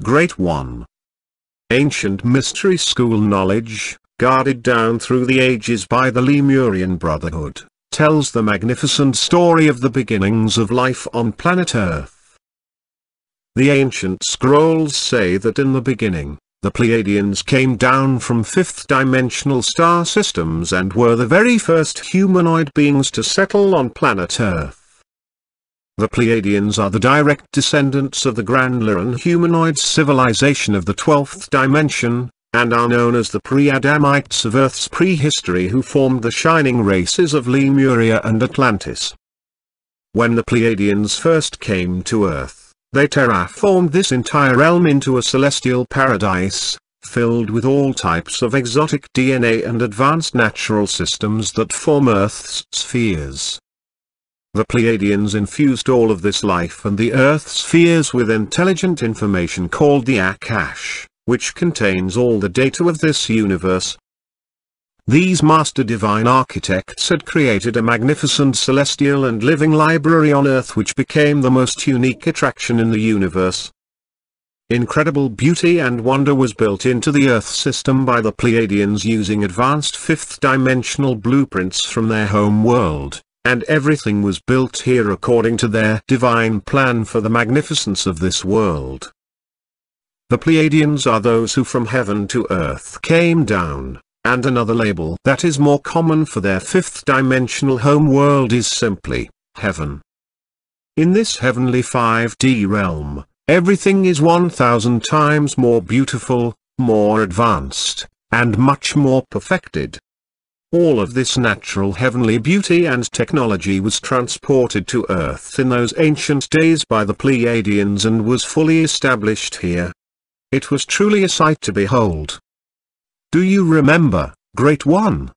Great One. Ancient mystery school knowledge, guarded down through the ages by the Lemurian Brotherhood, tells the magnificent story of the beginnings of life on planet Earth. The ancient scrolls say that in the beginning, the Pleiadians came down from fifth-dimensional star systems and were the very first humanoid beings to settle on planet Earth. The Pleiadians are the direct descendants of the Grandliran humanoid civilization of the 12th dimension, and are known as the pre-Adamites of Earth's prehistory, who formed the shining races of Lemuria and Atlantis. When the Pleiadians first came to Earth, they terraformed this entire realm into a celestial paradise, filled with all types of exotic DNA and advanced natural systems that form Earth's spheres. The Pleiadians infused all of this life and the Earth spheres with intelligent information called the Akash, which contains all the data of this universe. These master divine architects had created a magnificent celestial and living library on Earth, which became the most unique attraction in the universe. Incredible beauty and wonder was built into the Earth system by the Pleiadians using advanced fifth-dimensional blueprints from their home world. And everything was built here according to their divine plan for the magnificence of this world. The Pleiadians are those who from heaven to earth came down, and another label that is more common for their fifth-dimensional home world is simply, heaven. In this heavenly 5D realm, everything is 1,000 times more beautiful, more advanced, and much more perfected. All of this natural heavenly beauty and technology was transported to Earth in those ancient days by the Pleiadians and was fully established here. It was truly a sight to behold. Do you remember, Great One?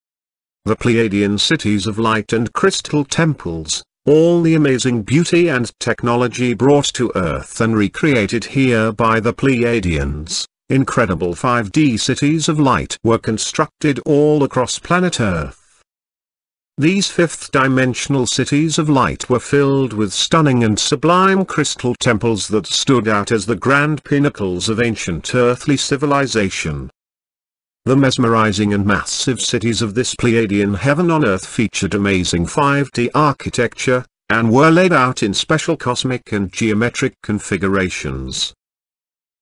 The Pleiadian cities of light and crystal temples, all the amazing beauty and technology brought to Earth and recreated here by the Pleiadians. Incredible 5D cities of light were constructed all across planet Earth. These fifth-dimensional cities of light were filled with stunning and sublime crystal temples that stood out as the grand pinnacles of ancient earthly civilization. The mesmerizing and massive cities of this Pleiadian heaven on Earth featured amazing 5D architecture, and were laid out in special cosmic and geometric configurations.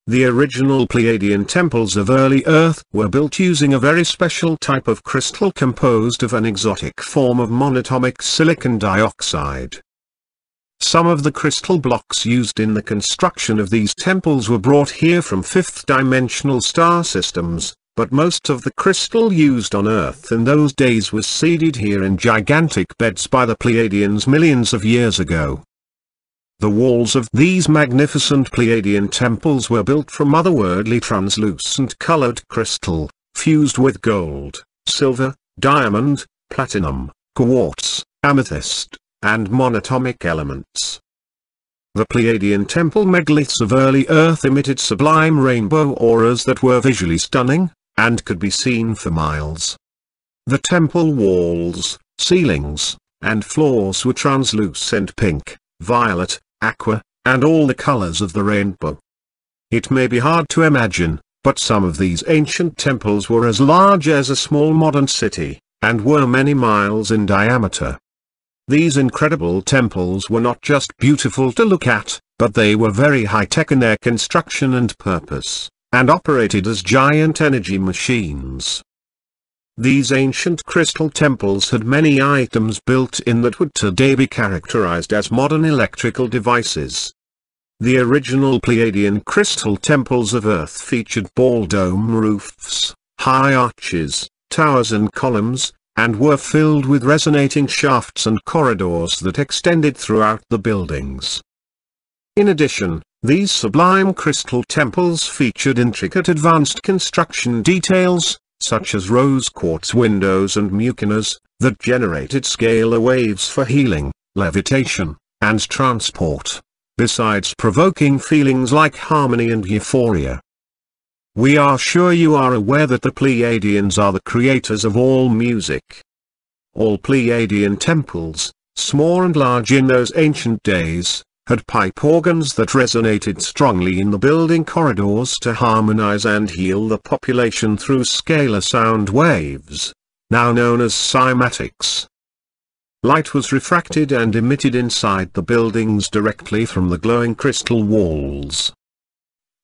The original Pleiadian temples of early Earth were built using a very special type of crystal composed of an exotic form of monatomic silicon dioxide. Some of the crystal blocks used in the construction of these temples were brought here from fifth-dimensional star systems, but most of the crystal used on Earth in those days was seeded here in gigantic beds by the Pleiadians millions of years ago. The walls of these magnificent Pleiadian temples were built from otherworldly translucent colored crystal, fused with gold, silver, diamond, platinum, quartz, amethyst, and monatomic elements. The Pleiadian temple megaliths of early Earth emitted sublime rainbow auras that were visually stunning, and could be seen for miles. The temple walls, ceilings, and floors were translucent pink, violet, aqua, and all the colors of the rainbow. It may be hard to imagine, but some of these ancient temples were as large as a small modern city, and were many miles in diameter. These incredible temples were not just beautiful to look at, but they were very high-tech in their construction and purpose, and operated as giant energy machines. These ancient crystal temples had many items built in that would today be characterized as modern electrical devices. The original Pleiadian crystal temples of Earth featured ball dome roofs, high arches, towers and columns, and were filled with resonating shafts and corridors that extended throughout the buildings. In addition, these sublime crystal temples featured intricate advanced construction details, such as rose quartz windows and mucinas, that generated scalar waves for healing, levitation, and transport, besides provoking feelings like harmony and euphoria. We are sure you are aware that the Pleiadians are the creators of all music. All Pleiadian temples, small and large in those ancient days, had pipe organs that resonated strongly in the building corridors to harmonize and heal the population through scalar sound waves, now known as cymatics. Light was refracted and emitted inside the buildings directly from the glowing crystal walls.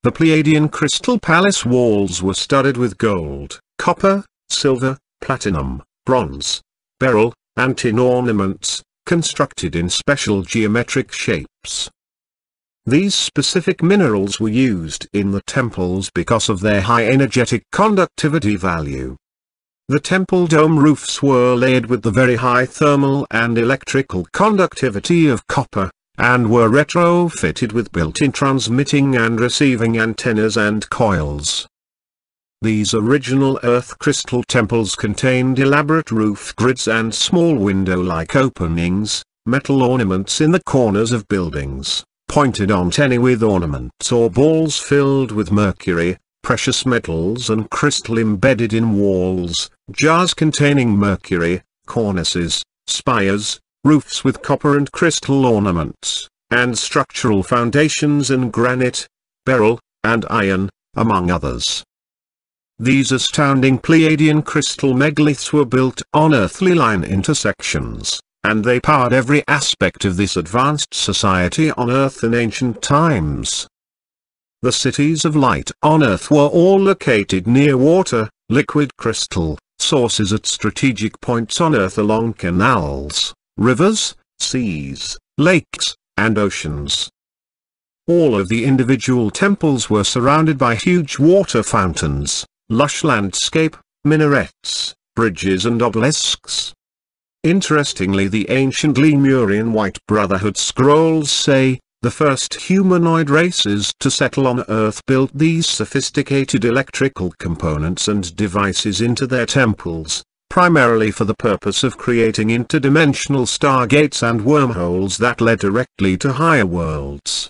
The Pleiadian crystal palace walls were studded with gold, copper, silver, platinum, bronze, beryl, and tin ornaments, constructed in special geometric shapes. These specific minerals were used in the temples because of their high energetic conductivity value. The temple dome roofs were layered with the very high thermal and electrical conductivity of copper, and were retrofitted with built-in transmitting and receiving antennas and coils. These original earth crystal temples contained elaborate roof grids and small window-like openings, metal ornaments in the corners of buildings, pointed antennae with ornaments or balls filled with mercury, precious metals and crystal embedded in walls, jars containing mercury, cornices, spires, roofs with copper and crystal ornaments, and structural foundations in granite, beryl, and iron, among others. These astounding Pleiadian crystal megaliths were built on earthly line intersections, and they powered every aspect of this advanced society on Earth in ancient times. The cities of light on Earth were all located near water, liquid crystal, sources at strategic points on Earth along canals, rivers, seas, lakes, and oceans. All of the individual temples were surrounded by huge water fountains, lush landscape, minarets, bridges and obelisks. Interestingly, the ancient Lemurian White Brotherhood scrolls say, the first humanoid races to settle on Earth built these sophisticated electrical components and devices into their temples, primarily for the purpose of creating interdimensional stargates and wormholes that led directly to higher worlds.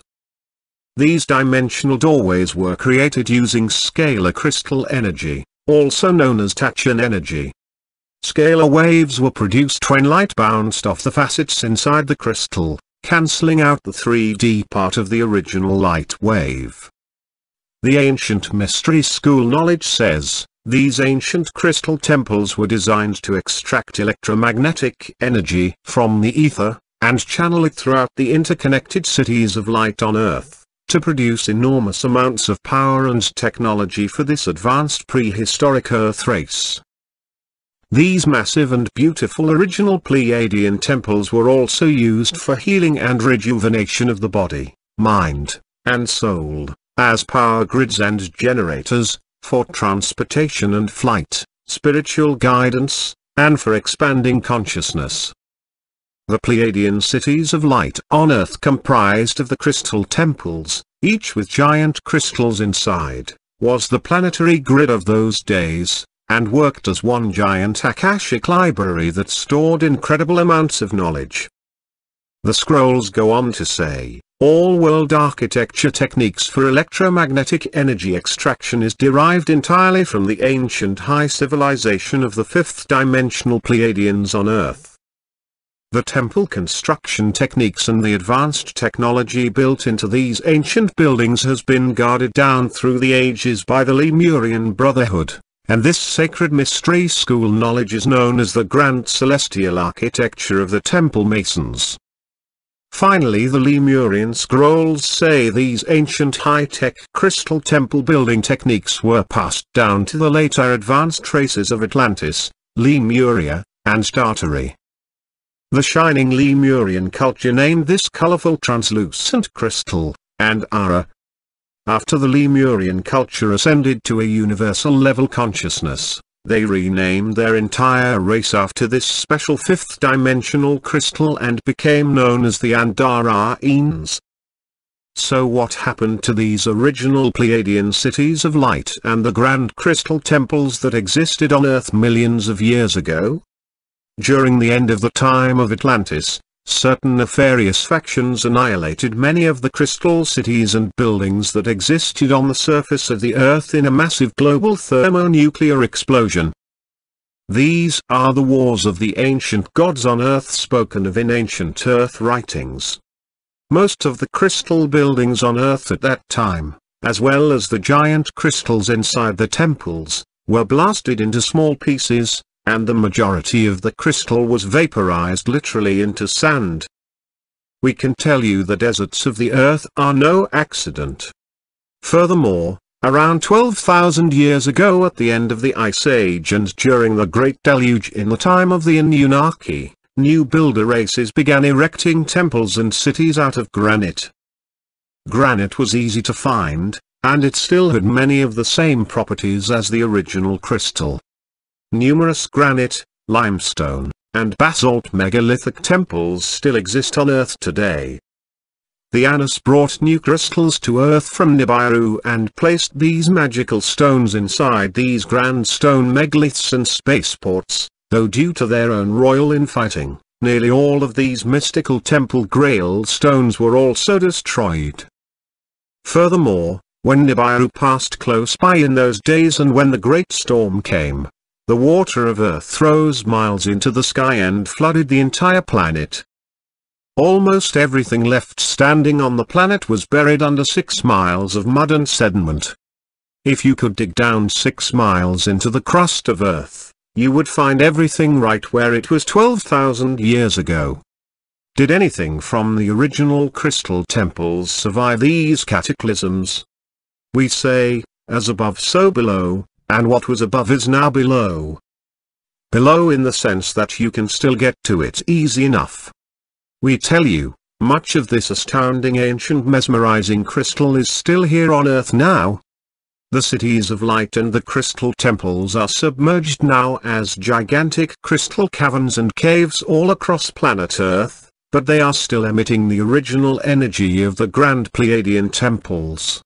These dimensional doorways were created using scalar crystal energy, also known as Tachyon energy. Scalar waves were produced when light bounced off the facets inside the crystal, cancelling out the 3D part of the original light wave. The ancient mystery school knowledge says, these ancient crystal temples were designed to extract electromagnetic energy from the ether, and channel it throughout the interconnected cities of light on Earth, to produce enormous amounts of power and technology for this advanced prehistoric Earth race. These massive and beautiful original Pleiadian temples were also used for healing and rejuvenation of the body, mind, and soul, as power grids and generators, for transportation and flight, spiritual guidance, and for expanding consciousness. The Pleiadian cities of light on Earth comprised of the crystal temples, each with giant crystals inside, was the planetary grid of those days, and worked as one giant Akashic library that stored incredible amounts of knowledge. The scrolls go on to say, all-world architecture techniques for electromagnetic energy extraction is derived entirely from the ancient high civilization of the fifth-dimensional Pleiadians on Earth. The temple construction techniques and the advanced technology built into these ancient buildings has been guarded down through the ages by the Lemurian Brotherhood, and this sacred mystery school knowledge is known as the Grand Celestial Architecture of the Temple Masons. Finally, the Lemurian scrolls say these ancient high-tech crystal temple building techniques were passed down to the later advanced races of Atlantis, Lemuria, and Tartary. The shining Lemurian culture named this colorful translucent crystal, and Ara. After the Lemurian culture ascended to a universal level consciousness, they renamed their entire race after this special fifth-dimensional crystal and became known as the Andaraeans. So what happened to these original Pleiadian cities of light and the grand crystal temples that existed on Earth millions of years ago? During the end of the time of Atlantis, certain nefarious factions annihilated many of the crystal cities and buildings that existed on the surface of the Earth in a massive global thermonuclear explosion. These are the wars of the ancient gods on Earth spoken of in ancient Earth writings. Most of the crystal buildings on Earth at that time, as well as the giant crystals inside the temples, were blasted into small pieces, and the majority of the crystal was vaporized literally into sand. We can tell you the deserts of the Earth are no accident. Furthermore, around 12,000 years ago at the end of the Ice Age and during the Great Deluge in the time of the Anunnaki, new builder races began erecting temples and cities out of granite. Granite was easy to find, and it still had many of the same properties as the original crystal. Numerous granite, limestone, and basalt megalithic temples still exist on Earth today. The Anus brought new crystals to Earth from Nibiru and placed these magical stones inside these grand stone megaliths and spaceports, though due to their own royal infighting, nearly all of these mystical temple grail stones were also destroyed. Furthermore, when Nibiru passed close by in those days and when the great storm came, the water of Earth rose miles into the sky and flooded the entire planet. Almost everything left standing on the planet was buried under 6 miles of mud and sediment. If you could dig down 6 miles into the crust of Earth, you would find everything right where it was 12,000 years ago. Did anything from the original crystal temples survive these cataclysms? We say, as above so below, and what was above is now below. Below in the sense that you can still get to it easy enough. We tell you, much of this astounding ancient mesmerizing crystal is still here on Earth now. The cities of light and the crystal temples are submerged now as gigantic crystal caverns and caves all across planet Earth, but they are still emitting the original energy of the grand Pleiadian temples.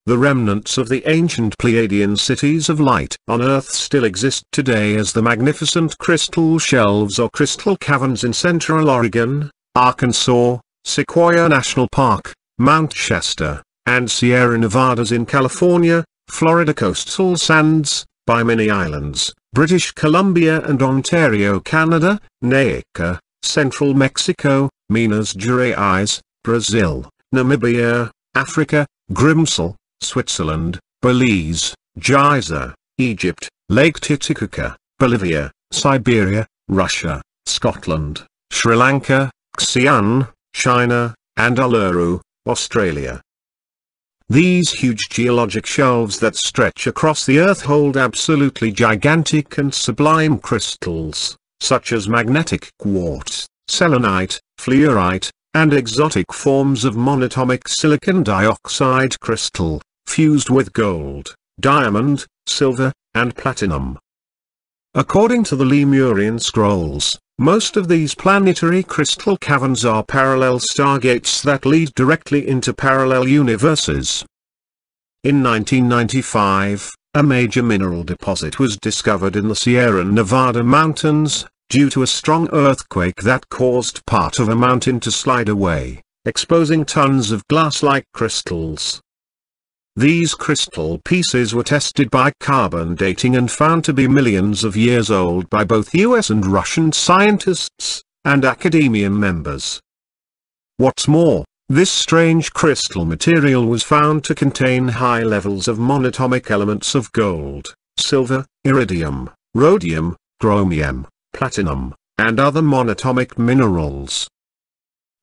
The remnants of the ancient Pleiadian cities of light on Earth still exist today as the magnificent crystal shelves or crystal caverns in Central Oregon, Arkansas, Sequoia National Park, Mount Shasta, and Sierra Nevadas in California, Florida coastal sands, Bimini Islands, British Columbia and Ontario, Canada, Naica, Central Mexico, Minas Gerais, Brazil, Namibia, Africa, Grimsel, Switzerland, Belize, Giza, Egypt, Lake Titicaca, Bolivia, Siberia, Russia, Scotland, Sri Lanka, Xi'an, China, and Uluru, Australia. These huge geologic shelves that stretch across the Earth hold absolutely gigantic and sublime crystals, such as magnetic quartz, selenite, fluorite, and exotic forms of monatomic silicon dioxide crystal, fused with gold, diamond, silver, and platinum. According to the Lemurian scrolls, most of these planetary crystal caverns are parallel stargates that lead directly into parallel universes. In 1995, a major mineral deposit was discovered in the Sierra Nevada mountains, due to a strong earthquake that caused part of a mountain to slide away, exposing tons of glass-like crystals. These crystal pieces were tested by carbon dating and found to be millions of years old by both US and Russian scientists, and academia members. What's more, this strange crystal material was found to contain high levels of monatomic elements of gold, silver, iridium, rhodium, chromium, platinum, and other monatomic minerals.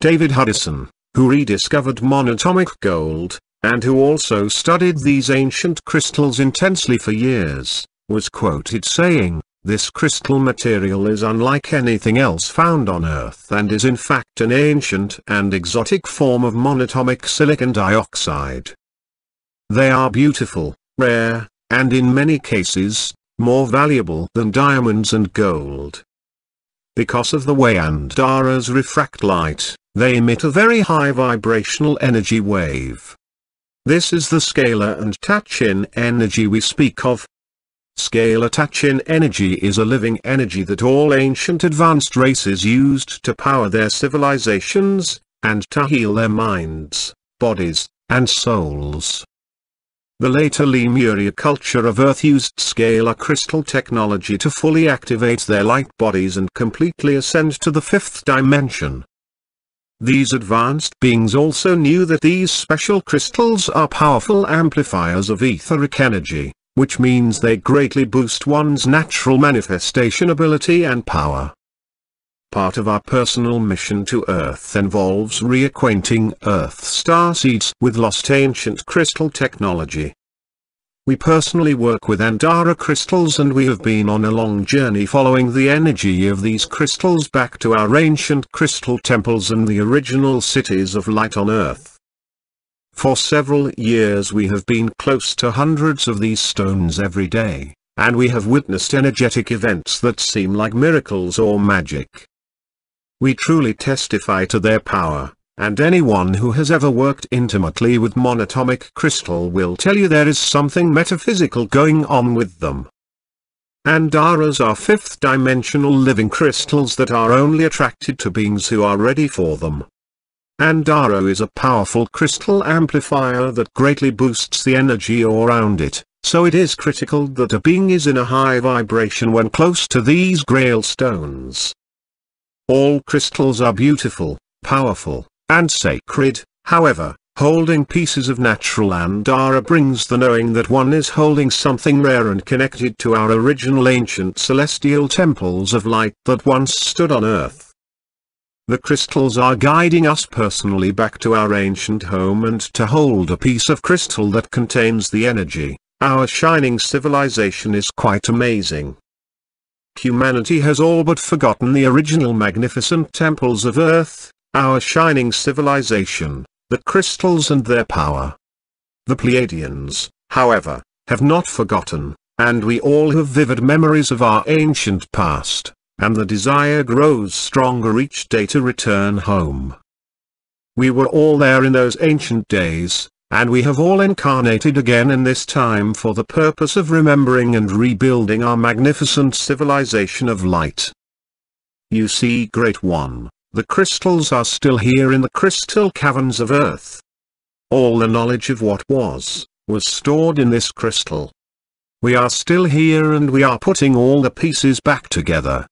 David Hudson, who rediscovered monatomic gold, and who also studied these ancient crystals intensely for years, was quoted saying, "This crystal material is unlike anything else found on Earth and is in fact an ancient and exotic form of monatomic silicon dioxide. They are beautiful, rare, and in many cases, more valuable than diamonds and gold. Because of the way Andaras refract light, they emit a very high vibrational energy wave. This is the scalar and Tachin energy we speak of. Scalar Tachin energy is a living energy that all ancient advanced races used to power their civilizations, and to heal their minds, bodies, and souls. The later Lemuria culture of Earth used scalar crystal technology to fully activate their light bodies and completely ascend to the 5th dimension. These advanced beings also knew that these special crystals are powerful amplifiers of etheric energy, which means they greatly boost one's natural manifestation ability and power. Part of our personal mission to Earth involves reacquainting Earth starseeds with lost ancient crystal technology. We personally work with Andara crystals, and we have been on a long journey following the energy of these crystals back to our ancient crystal temples and the original cities of light on Earth. For several years we have been close to hundreds of these stones every day, and we have witnessed energetic events that seem like miracles or magic. We truly testify to their power, and anyone who has ever worked intimately with monatomic crystal will tell you there is something metaphysical going on with them. Andaras are fifth-dimensional living crystals that are only attracted to beings who are ready for them. Andara is a powerful crystal amplifier that greatly boosts the energy around it, so it is critical that a being is in a high vibration when close to these grail stones. All crystals are beautiful, powerful, and sacred. However, holding pieces of natural Andara brings the knowing that one is holding something rare and connected to our original ancient celestial temples of light that once stood on Earth. The crystals are guiding us personally back to our ancient home, and to hold a piece of crystal that contains the energy, our shining civilization, is quite amazing. Humanity has all but forgotten the original magnificent temples of Earth, our shining civilization, the crystals and their power. The Pleiadians, however, have not forgotten, and we all have vivid memories of our ancient past, and the desire grows stronger each day to return home. We were all there in those ancient days, and we have all incarnated again in this time for the purpose of remembering and rebuilding our magnificent civilization of light. You see, Great One, the crystals are still here in the crystal caverns of Earth. All the knowledge of what was stored in this crystal. We are still here, and we are putting all the pieces back together.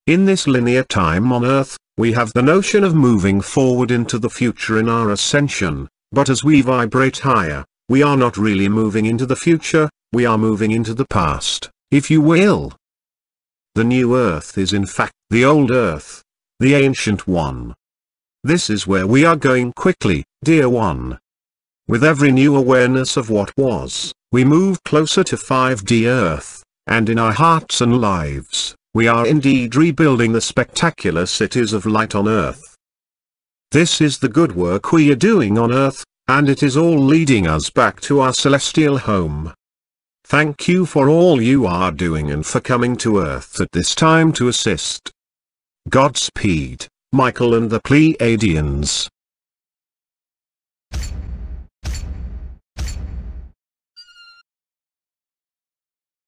In this linear time on Earth, we have the notion of moving forward into the future in our ascension. But as we vibrate higher, we are not really moving into the future, we are moving into the past, if you will. The new Earth is in fact the old Earth, the ancient one. This is where we are going quickly, dear one. With every new awareness of what was, we move closer to 5D Earth, and in our hearts and lives, we are indeed rebuilding the spectacular cities of light on Earth. This is the good work we are doing on Earth, and it is all leading us back to our celestial home. Thank you for all you are doing and for coming to Earth at this time to assist. Godspeed, Michael and the Pleiadians.